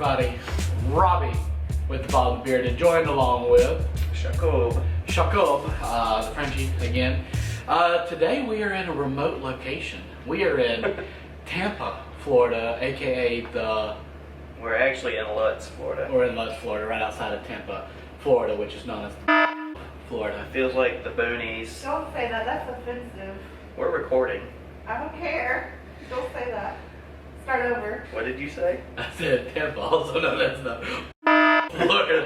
everybody. Robbie with the Bald and Bearded, joined along with Jacob, the Frenchie again. Today we are in a remote location. We are in Tampa, Florida, aka We're actually in Lutz, Florida. We're in Lutz, Florida, right outside of Tampa, Florida, which is known as Florida. Feels like the boonies. Don't say that, that's offensive. We're recording. I don't care. Don't say that. Start over. What did you say? I said Tampa, also known as the Florida.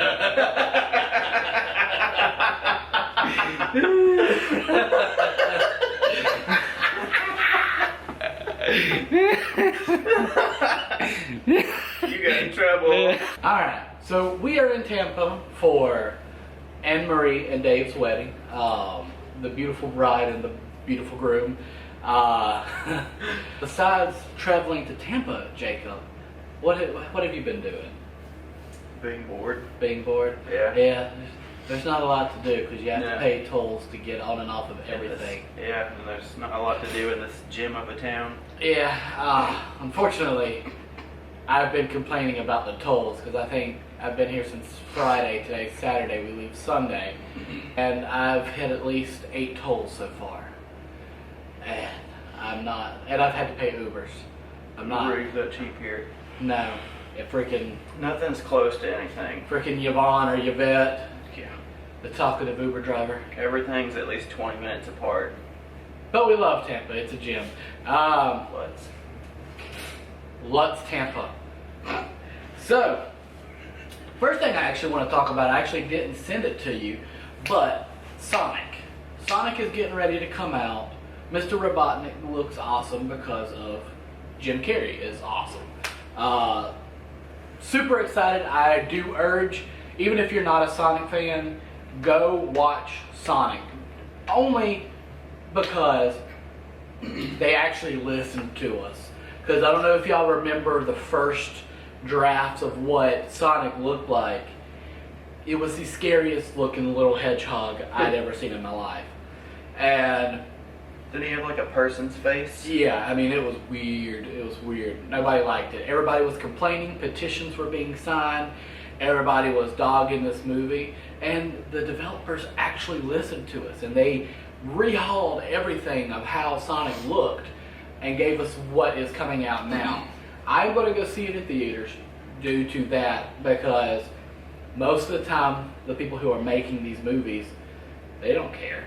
You got in trouble. Alright, so we are in Tampa for Anne-Marie and Dave's wedding. The beautiful bride and the beautiful groom. Besides traveling to Tampa, Jacob, what have you been doing? Being bored. Being bored? Yeah. Yeah, there's not a lot to do because you have to pay tolls to get on and off of everything. Yeah, and there's not a lot to do in this gem of a town. Yeah, unfortunately, I've been complaining about the tolls because I think I've been here since Friday. Today's Saturday, we leave Sunday, and I've hit at least 8 tolls so far. And I've had to pay Ubers. I'm not. Uber is that cheap here. No, Nothing's close to anything. freaking Yvonne or Yvette, Yeah. the talkative Uber driver. Everything's at least 20 minutes apart. But we love Tampa. It's a gym. Lutz, Tampa. So, first thing I actually want to talk about, I actually didn't send it to you, but Sonic. Sonic is getting ready to come out. Mr. Robotnik looks awesome because of Jim Carrey is awesome. Super excited. I do urge, even if you're not a Sonic fan, go watch Sonic. Only because they actually listen to us. Because I don't know if y'all remember the first drafts of what Sonic looked like. It was the scariest looking little hedgehog I'd ever seen in my life. And Did he have like a person's face? yeah, I mean, it was weird. It was weird. Nobody liked it. Everybody was complaining. Petitions were being signed. Everybody was dogging this movie. And the developers actually listened to us. And they rehauled everything of how Sonic looked and gave us what is coming out now. I'm going to go see it in theaters due to that, because most of the time, the people who are making these movies, they don't care.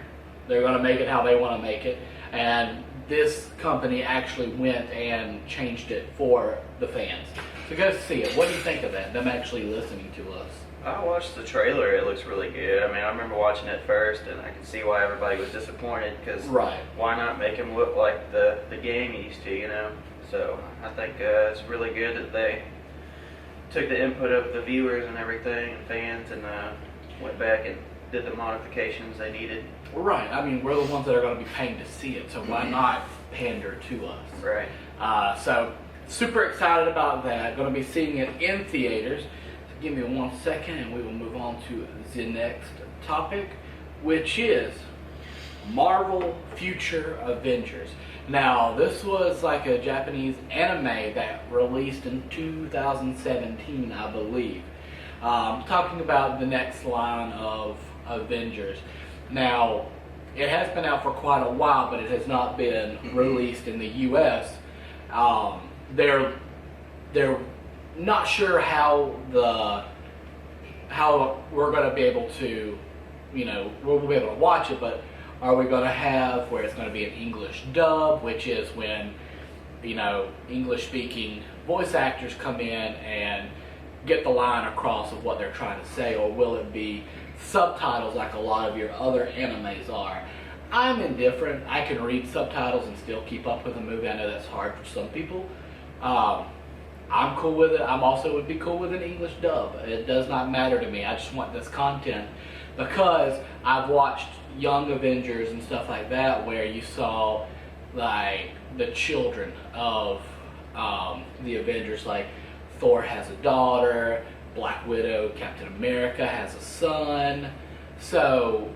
They're going to make it how they want to make it. And this company actually went and changed it for the fans. So go see it. What do you think of that, them actually listening to us? I watched the trailer. It looks really good. I mean, I remember watching it first, and I can see why everybody was disappointed, because Right. why not make him look like the game he used to, you know? So I think it's really good that they took the input of the viewers and everything, and fans, and went back and did the modifications they needed. Right. I mean, we're the ones that are going to be paying to see it, so why not pander to us? Right. So, super excited about that. Going to be seeing it in theaters. So give me 1 second and we will move on to the next topic, which is Marvel Future Avengers. Now, this was like a Japanese anime that released in 2017, I believe. Talking about the next line of Avengers. Now, it has been out for quite a while, but it has not been released in the U.S. They're not sure how we're going to be able to, we'll be able to watch it, but are we going to have where it's going to be an English dub, which is when, English-speaking voice actors come in and get the line across of what they're trying to say, or will it be subtitles like a lot of your other animes are? I'm indifferent. I can read subtitles and still keep up with the movie. I know that's hard for some people. I'm cool with it. I'm also would be cool with an English dub. It does not matter to me. I just want this content, because I've watched Young Avengers and stuff like that where you saw like the children of the Avengers, like Thor has a daughter, Black Widow, Captain America has a son. So,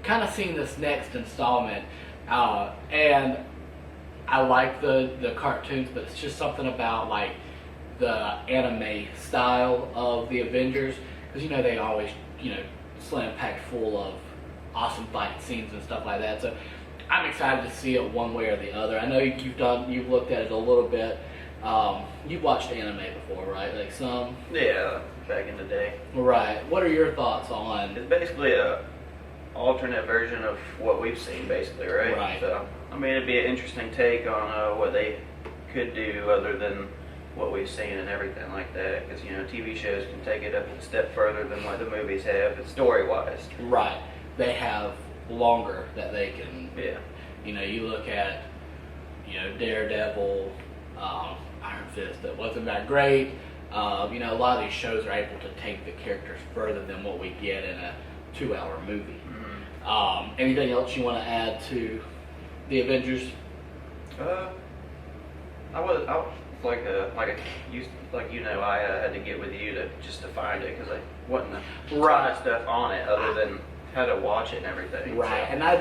kind of seeing this next installment, and I like the cartoons, but it's just something about like the anime style of the Avengers, because they always slam packed full of awesome fight scenes and stuff like that. So I'm excited to see it one way or the other. I know you've looked at it a little bit. You've watched anime before, right? Like some. Yeah, back in the day. Right. What are your thoughts on? It's basically a alternate version of what we've seen, basically, right? Right. So, I mean, it'd be an interesting take on what they could do other than what we've seen and everything like that. Because, TV shows can take it up a step further than what the movies have, story-wise. Right. They have longer that they can. Yeah. You look at, Daredevil, Iron Fist, that wasn't that great. A lot of these shows are able to take the characters further than what we get in a 2-hour movie. Mm-hmm. Anything else you want to add to the Avengers? I was I had to get with you to find it because I wasn't a ton of stuff on it other than how to watch it and everything. Right, So. and I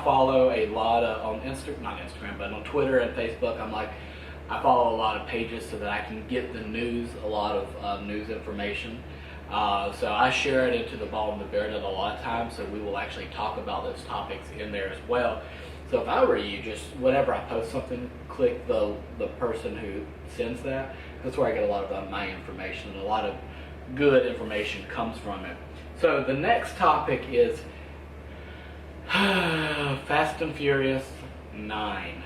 follow a lot of on not Instagram, but on Twitter and Facebook. I follow a lot of pages so that I can get the news, a lot of news information. So I share it into the Ball and the Bear Net a lot of times, so we will actually talk about those topics in there as well. So if I were you, just whenever I post something, click the person who sends that. That's where I get a lot of my information, and a lot of good information comes from it. So the next topic is Fast and Furious 9.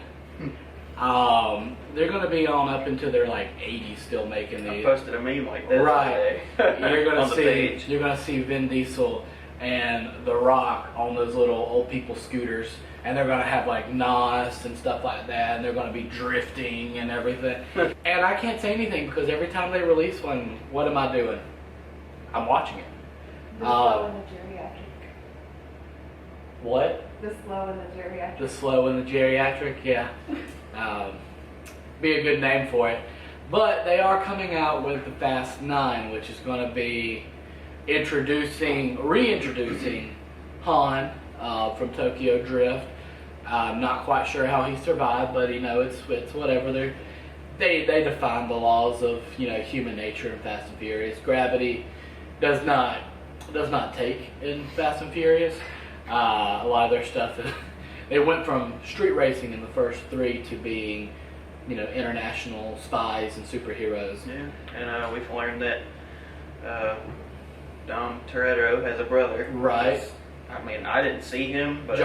They're going to be on up into their 80s still making I these. posted a meme like that Right. You're going on to the page. see. You're going to see Vin Diesel and The Rock on those little old people scooters, and they're going to have NOS and stuff like that, and they're going to be drifting and everything. And I can't say anything because every time they release one, what am I doing? I'm watching it. The slow and the geriatric. What? The slow and the geriatric. The slow and the geriatric, yeah. Be a good name for it. But they are coming out with the Fast 9, which is going to be reintroducing Han from Tokyo Drift. I'm not quite sure how he survived, but it's whatever. They define the laws of human nature in Fast and Furious. Gravity does not take in Fast and Furious. A lot of their stuff, they went from street racing in the first 3 to being, international spies and superheroes. Yeah, and we've learned that Dom Toretto has a brother. Right. I mean, I didn't see him, but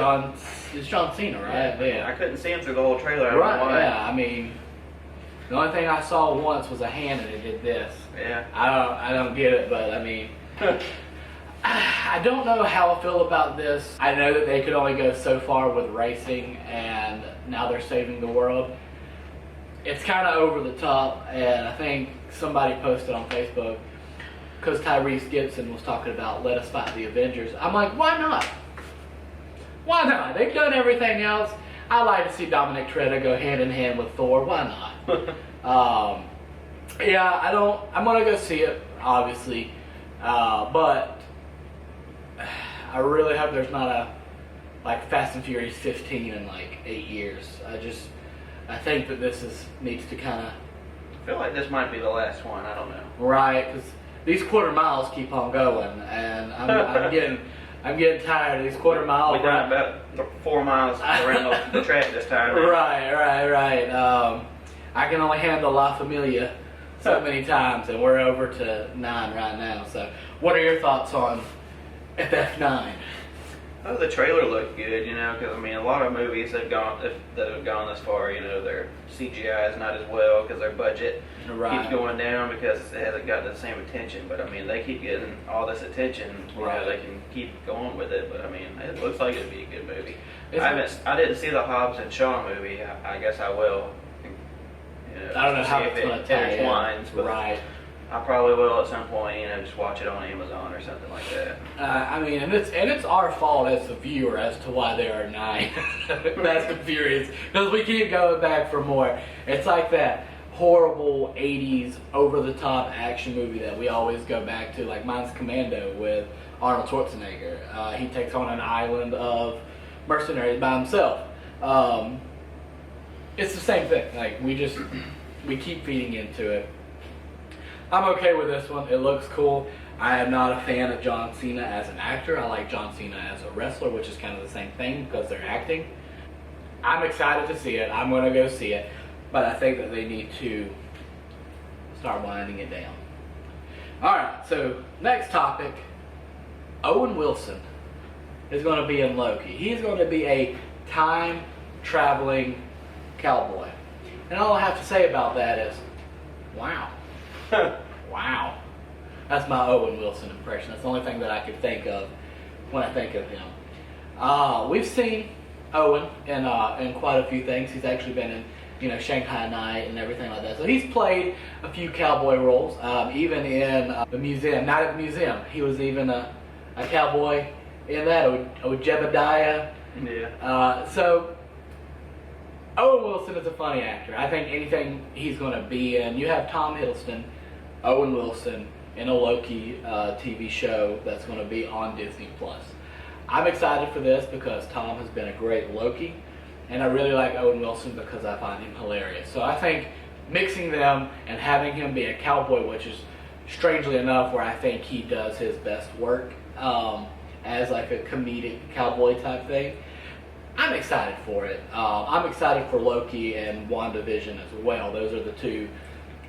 It's John Cena, right? Yeah. I couldn't see him through the whole trailer. I don't know Right. why. Yeah. I mean, the only thing I saw once was a hand and it did this. Yeah. I don't get it, but I mean. I don't know how I feel about this. I know that they could only go so far with racing, and now they're saving the world. It's kind of over the top, and I think somebody posted on Facebook, because Tyrese Gibson was talking about let us fight the Avengers. I'm like, why not? Why not? They've done everything else. I like to see Dominic Toretto go hand in hand with Thor. Why not? Yeah, I'm gonna go see it, obviously, but I really hope there's not a Fast and Furious 15 in 8 years. I think that this needs to kind of I feel like this might be the last one. I don't know. right, because these quarter miles keep on going, and I'm getting tired of these quarter miles. We done about 4 miles around the track this time. Right. I can only handle La Familia so many times, and we're over to 9 right now. So, what are your thoughts on FF9? Oh, the trailer looked good, because a lot of movies that have gone this far, their CGI is not as well because their budget keeps going down because it hasn't gotten the same attention. But they keep getting all this attention, they can keep going with it. But it looks like it'd be a good movie. I didn't see the Hobbs and Shaw movie. I guess I will. I don't know how it's going to tie intertwines, but right. I probably will at some point, just watch it on Amazon or something like that. And it's our fault as the viewer as to why there are 9 Fast and Furious, because we keep going back for more. It's like that horrible 80s over-the-top action movie that we always go back to, like mine's Commando with Arnold Schwarzenegger. He takes on an island of mercenaries by himself. It's the same thing. We keep feeding into it. I'm okay with this one. It looks cool. I am not a fan of John Cena as an actor. I like John Cena as a wrestler, which is kind of the same thing because they're acting. I'm excited to see it. I'm going to go see it. But I think that they need to start winding it down. Alright, so next topic. Owen Wilson is going to be in Loki. He's going to be a time-traveling cowboy. And all I have to say about that is, wow. Wow. That's my Owen Wilson impression. That's the only thing that I could think of when I think of him. We've seen Owen in quite a few things. He's actually been in, Shanghai Night and everything like that. So he's played a few cowboy roles, even in the museum, Night at the Museum. He was even a cowboy in that, or Jebediah. Yeah. So Owen Wilson is a funny actor. I think anything he's going to be in. You have Tom Hiddleston, Owen Wilson, in a Loki TV show that's going to be on Disney+. I'm excited for this because Tom has been a great Loki, and I really like Owen Wilson because I find him hilarious. So I think mixing them and having him be a cowboy, which is strangely enough where I think he does his best work as like a comedic cowboy type thing, I'm excited for it. I'm excited for Loki and WandaVision as well. Those are the two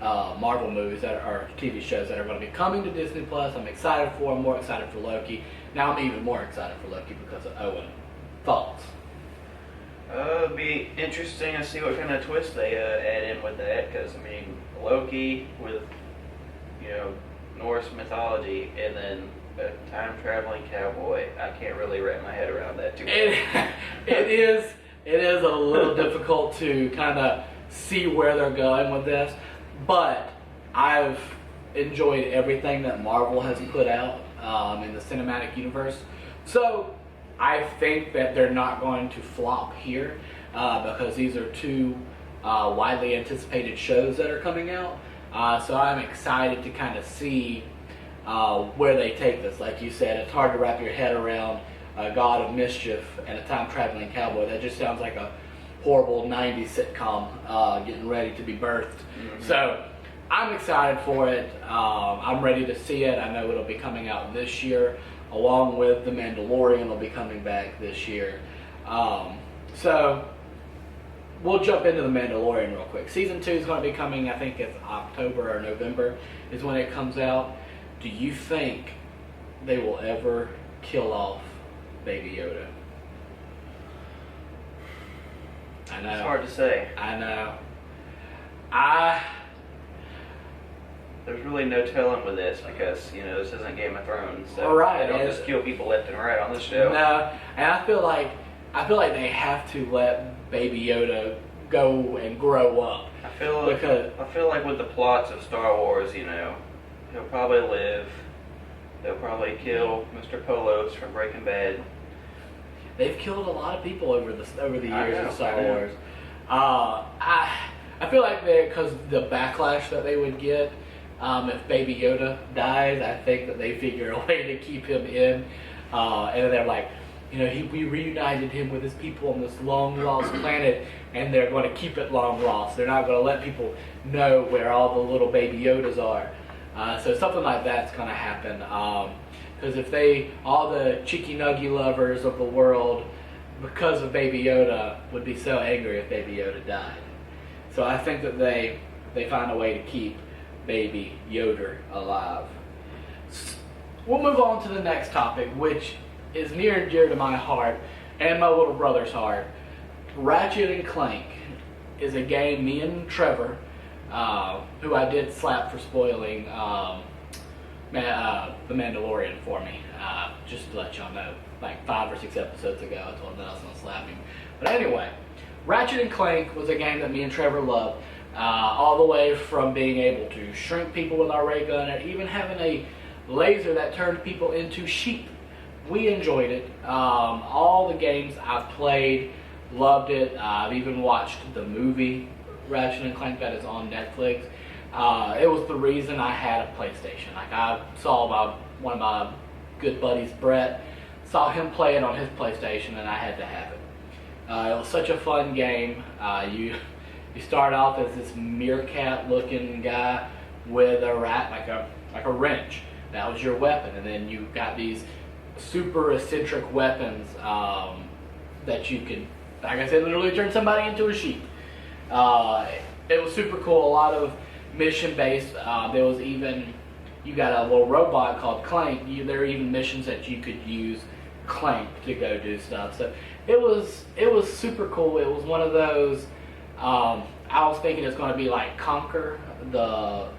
Marvel movies that are TV shows that are going to be coming to Disney+. I'm excited for them, more excited for Loki. Now I'm even more excited for Loki because of Owen. Thoughts? It'd be interesting to see what kind of twist they add in with that, because Loki with Norse mythology and then a time-traveling cowboy. I can't really wrap my head around that too much. It is a little difficult to kind of see where they're going with this, but I've enjoyed everything that Marvel has put out in the cinematic universe. So I think that they're not going to flop here because these are two widely anticipated shows that are coming out. So I'm excited to kind of see where they take this. Like you said, it's hard to wrap your head around a god of mischief and a time-traveling cowboy. That just sounds like a horrible 90s sitcom getting ready to be birthed. Mm-hmm. So I'm excited for it. I'm ready to see it. I know it'll be coming out this year, along with The Mandalorian will be coming back this year. So we'll jump into The Mandalorian real quick. Season 2 is going to be coming, I think it's October or November is when it comes out. Do you think they will ever kill off Baby Yoda? I know. It's hard to say. I know. There's really no telling with this because, this isn't Game of Thrones. So right. They don't just kill people left and right on this show. No, and I feel like they have to let Baby Yoda go and grow up. I feel like with the plots of Star Wars, he'll probably live. They'll probably kill Mr. Polos from Breaking Bad. They've killed a lot of people over the years of Star I know. Wars. I feel like because the backlash that they would get if Baby Yoda dies, I think that they figure a way to keep him in, and they're like, we reunited him with his people on this long lost planet, and they're going to keep it long lost. They're not going to let people know where all the little Baby Yodas are. So something like that's going to happen. Because all the cheeky nuggy lovers of the world, because of Baby Yoda, would be so angry if Baby Yoda died. So I think that they find a way to keep Baby Yoda alive. We'll move on to the next topic, which is near and dear to my heart and my little brother's heart. Ratchet and Clank is a game me and Trevor, who I did slap for spoiling The Mandalorian for me, just to let y'all know, like 5 or 6 episodes ago I told him that I was going to slap him. But anyway, Ratchet and Clank was a game that me and Trevor loved, all the way from being able to shrink people with our ray gun and even having a laser that turned people into sheep. We enjoyed it. All the games I've played, loved it. I've even watched the movie Ratchet and Clank that is on Netflix. It was the reason I had a PlayStation. Like I saw one of my good buddies, Brett, saw him play it on his PlayStation, and I had to have it. It was such a fun game. You start off as this meerkat-looking guy with a like a wrench. That was your weapon, and then you got these super eccentric weapons that you could, like I said, literally turn somebody into a sheep. It was super cool. A lot of mission based. There was even, you got a little robot called Clank. There are even missions that you could use Clank to go do stuff. So it was super cool. It was one of those. I was thinking it's going to be like Conquer, the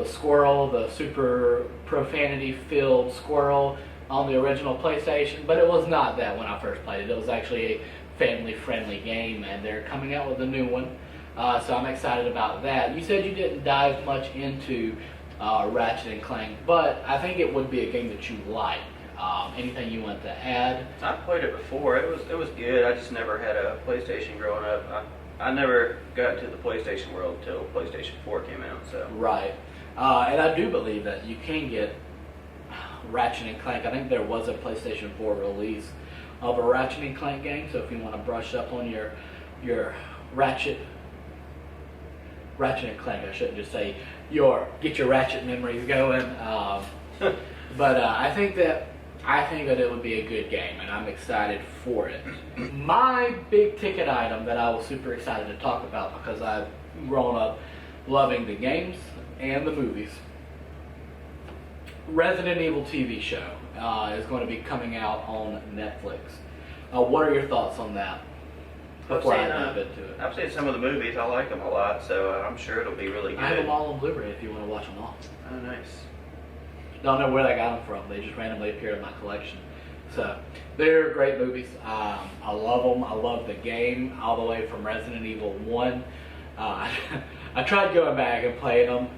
squirrel, the super profanity filled squirrel on the original PlayStation, but it was not that when I first played it. It was actually a family friendly game, and they're coming out with a new one. So I'm excited about that. You said you didn't dive much into Ratchet and Clank, but I think it would be a game that you like. Anything you want to add? I played it before. It was good. I just never had a PlayStation growing up. I never got into the PlayStation world until PlayStation 4 came out. So Right. And I do believe that you can get Ratchet and Clank. I think there was a PlayStation 4 release of a Ratchet and Clank game. So if you want to brush up on your Ratchet and Clank, I shouldn't just say get your Ratchet memories going. But I think that it would be a good game, and I'm excited for it. My big ticket item that I was super excited to talk about, because I've grown up loving the games and the movies. Resident Evil TV show is going to be coming out on Netflix. What are your thoughts on that? Before I dive into it. I've seen some of the movies. I like them a lot, so I'm sure it'll be really good. I have them all on Blu-ray if you want to watch them all. Oh, nice. Don't know where I got them from. They just randomly appeared in my collection. So they're great movies. I love them. I love the game all the way from Resident Evil 1. I tried going back and playing them.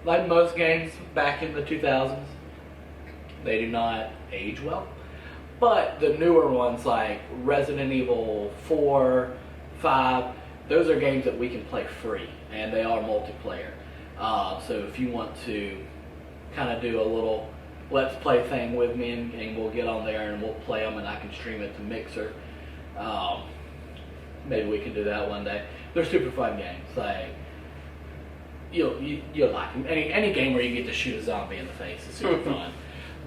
Like most games back in the 2000s, they do not age well. But the newer ones like Resident Evil 4, 5, those are games that we can play free, and they are multiplayer. So if you want to kind of do a little let's play thing with me, and we'll get on there and we'll play them, and I can stream it to Mixer. Maybe we can do that one day. They're super fun games. Like you'll like them. Any game where you get to shoot a zombie in the face is super fun.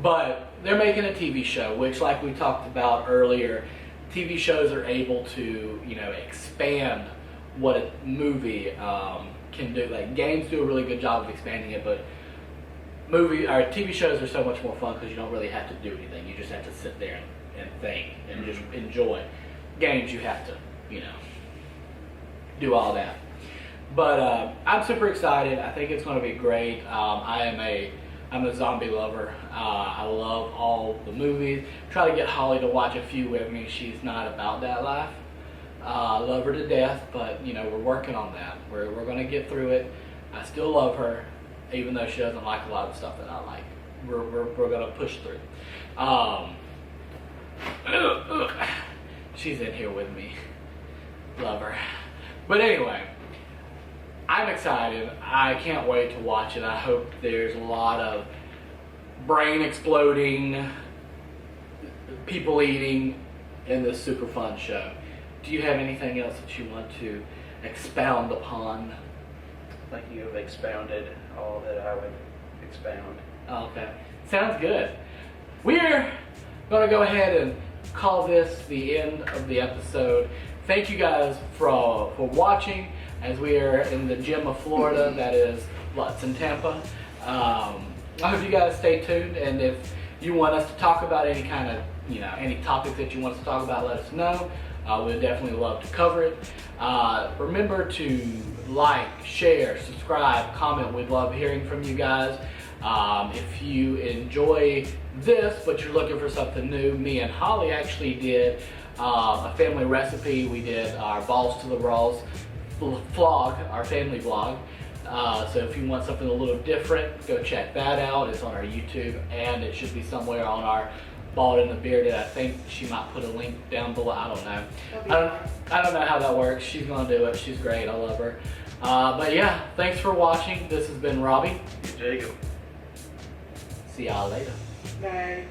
But they're making a TV show, which, like we talked about earlier, TV shows are able to expand what a movie can do. Like games do a really good job of expanding it, but TV shows are so much more fun because you don't really have to do anything. You just have to sit there and think and just enjoy. Games, you have to, do all that. But I'm super excited. I think it's going to be great. I'm a zombie lover. I love all the movies. Try to get Holly to watch a few with me. She's not about that life. I love her to death, but we're working on that. We're going to get through it. I still love her, even though she doesn't like a lot of the stuff that I like. We're going to push through. She's in here with me. Love her. But anyway, I'm excited. I can't wait to watch it. I hope there's a lot of brain exploding, people eating in this super fun show. Do you have anything else that you want to expound upon? Like you have expounded all that I would expound. Okay. Sounds good. We're going to go ahead and call this the end of the episode. Thank you guys for watching as we are in the gem of Florida, that is Lutz in Tampa. I hope you guys stay tuned, and if you want us to talk about any kind of, any topics that you want us to talk about, let us know. We'd definitely love to cover it. Remember to like, share, subscribe, comment. We'd love hearing from you guys. If you enjoy this, but you're looking for something new, me and Holly actually did a family recipe. We did our Balls to the Raws vlog, our family vlog. So if you want something a little different, go check that out. It's on our YouTube, and it should be somewhere on our Bald and the Bearded. I think she might put a link down below. I don't know. I don't know how that works. She's gonna do it. She's great. I love her. But yeah, thanks for watching. This has been Robbie. Jacob. See y'all later. Bye.